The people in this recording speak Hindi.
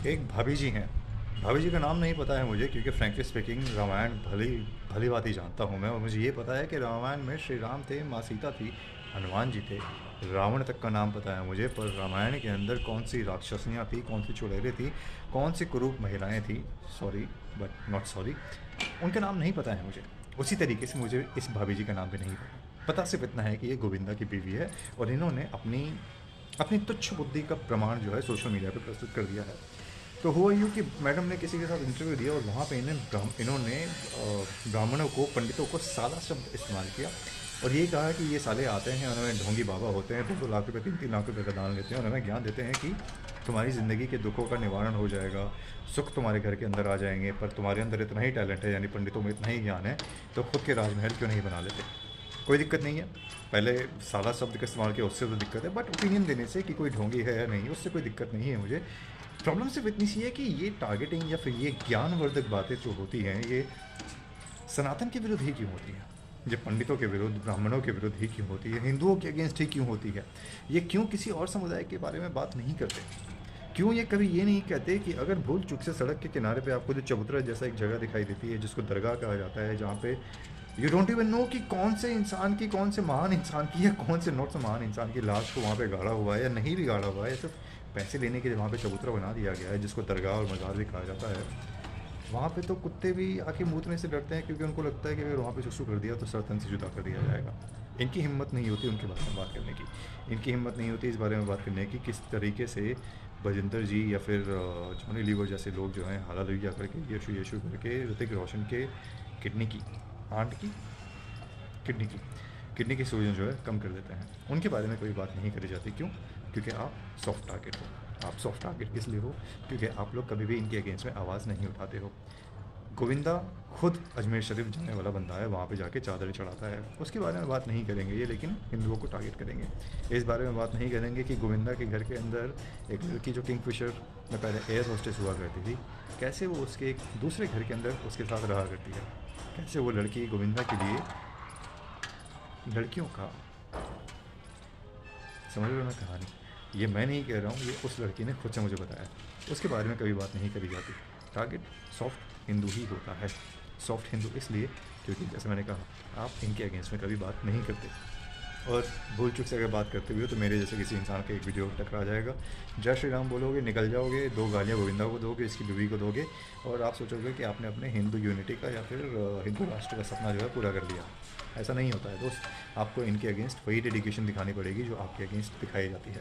एक भाभी जी हैं। भाभी जी का नाम नहीं पता है मुझे, क्योंकि फ्रैंकली स्पीकिंग रामायण भली भली बात ही जानता हूँ मैं, और मुझे ये पता है कि रामायण में श्री राम थे, माँ सीता थी, हनुमान जी थे, रावण तक का नाम पता है मुझे। पर रामायण के अंदर कौन सी राक्षसियाँ थी, कौन सी चुड़ैलें थी, कौन सी कुरूप महिलाएं थी, सॉरी बट नॉट सॉरी, उनके नाम नहीं पता है मुझे। उसी तरीके से मुझे इस भाभी जी का नाम भी नहीं पता। पता सिर्फ इतना है कि ये गोविंदा की बीवी है, और इन्होंने अपनी अपनी तुच्छ बुद्धि का प्रमाण जो है सोशल मीडिया पे प्रस्तुत कर दिया है। तो हुआ यूँ कि मैडम ने किसी के साथ इंटरव्यू दिया, और वहाँ पे इन्होंने ब्राह्मणों को, पंडितों को साला शब्द इस्तेमाल किया, और ये कहा कि ये साले आते हैं और हमें ढोंगी बाबा होते हैं, 2-2 लाख रुपए, 3-3 लाख रुपए का दान लेते हैं, और हमें ज्ञान देते हैं कि तुम्हारी ज़िंदगी के दुखों का निवारण हो जाएगा, सुख तुम्हारे घर के अंदर आ जाएंगे। पर तुम्हारे अंदर इतना ही टैलेंट है, यानी पंडितों में इतना ही ज्ञान है, तो खुद के राजमहल क्यों नहीं बना लेते। कोई दिक्कत नहीं है। पहले साला शब्द का इस्तेमाल किया, उससे तो दिक्कत है, बट ओपिनियन देने से कि कोई ढोंगी है या नहीं, उससे कोई दिक्कत नहीं है मुझे। प्रॉब्लम सिर्फ इतनी सी है कि ये टारगेटिंग या फिर ये ज्ञानवर्धक बातें जो होती हैं, ये सनातन के विरुद्ध ही क्यों होती है, ये पंडितों के विरुद्ध, ब्राह्मणों के विरुद्ध ही क्यों होती है, हिंदुओं के अगेंस्ट ही क्यों होती है। ये क्यों किसी और समुदाय के बारे में बात नहीं करते। क्यों ये कभी ये नहीं कहते कि अगर भूल चूक से सड़क के किनारे पे आपको जो चबूतरा जैसा एक जगह दिखाई देती है, जिसको दरगाह कहा जाता है, जहाँ पे यू डोंट इवन नो कि कौन से इंसान की, कौन से महान इंसान की, या कौन से नॉट से महान इंसान की लाश को वहाँ पे गाड़ा हुआ है या नहीं भी गाड़ा हुआ है, सिर्फ पैसे लेने के लिए वहाँ पे चबूतरा बना दिया गया है, जिसको दरगाह और मज़ार भी कहा जाता है। वहाँ पे तो कुत्ते भी आके मूतने से डरते हैं, क्योंकि उनको लगता है कि अगर वहाँ पे सुसु कर दिया तो सर तन से जुदा कर दिया जाएगा। इनकी हिम्मत नहीं होती उनके बारे में बात करने की। इनकी हिम्मत नहीं होती इस बारे में बात करने की किस तरीके से बजिंदर जी या फिर जॉनी लीवर जैसे लोग जो हैं हालेलुया करके, यीशु यीशु करके, ऋतिक रोशन के किडनी की, हार्ट की, किडनी की किडनी की सूजन जो है कम कर देते हैं। उनके बारे में कोई बात नहीं करी जाती। क्यों? क्योंकि आप सॉफ्ट टारगेट हो। आप सॉफ्ट टारगेट किस लिए हो? क्योंकि आप लोग कभी भी इनके अगेंस्ट में आवाज़ नहीं उठाते हो। गोविंदा खुद अजमेर शरीफ जाने वाला बंदा है, वहाँ पे जाके चादर चढ़ाता है। उसके बारे में बात नहीं करेंगे ये, लेकिन हिंदुओं को टारगेट करेंगे। इस बारे में बात नहीं करेंगे कि गोविंदा के घर के अंदर एक लड़की जो किंगफिशर में पहले एयर होस्टेस हुआ करती थी, कैसे वो उसके एक दूसरे घर के अंदर उसके साथ रहा करती है। कैसे वो लड़की गोविंदा के लिए लड़कियों का, समझ रहे हो ना कहानी, ये मैं नहीं कह रहा हूँ, ये उस लड़की ने खुद से मुझे बताया। उसके बारे में कभी बात नहीं करी जाती। टारगेट सॉफ्ट हिंदू ही होता है। सॉफ्ट हिंदू इसलिए क्योंकि जैसे मैंने कहा, आप इनके अगेंस्ट में कभी बात नहीं करते, और भूल चूक से अगर बात करते भी हो तो मेरे जैसे किसी इंसान का एक वीडियो टकरा जाएगा, जय श्री राम बोलोगे, निकल जाओगे, 2 गालियाँ गोविंदा को दोगे, इसकी बीवी को दोगे, और आप सोचोगे कि आपने अपने हिंदू यूनिटी का या फिर हिंदू राष्ट्र का सपना जो है पूरा कर लिया। ऐसा नहीं होता है दोस्त। आपको इनके अगेंस्ट वही डेडिकेशन दिखानी पड़ेगी जो आपके अगेंस्ट दिखाई जाती है।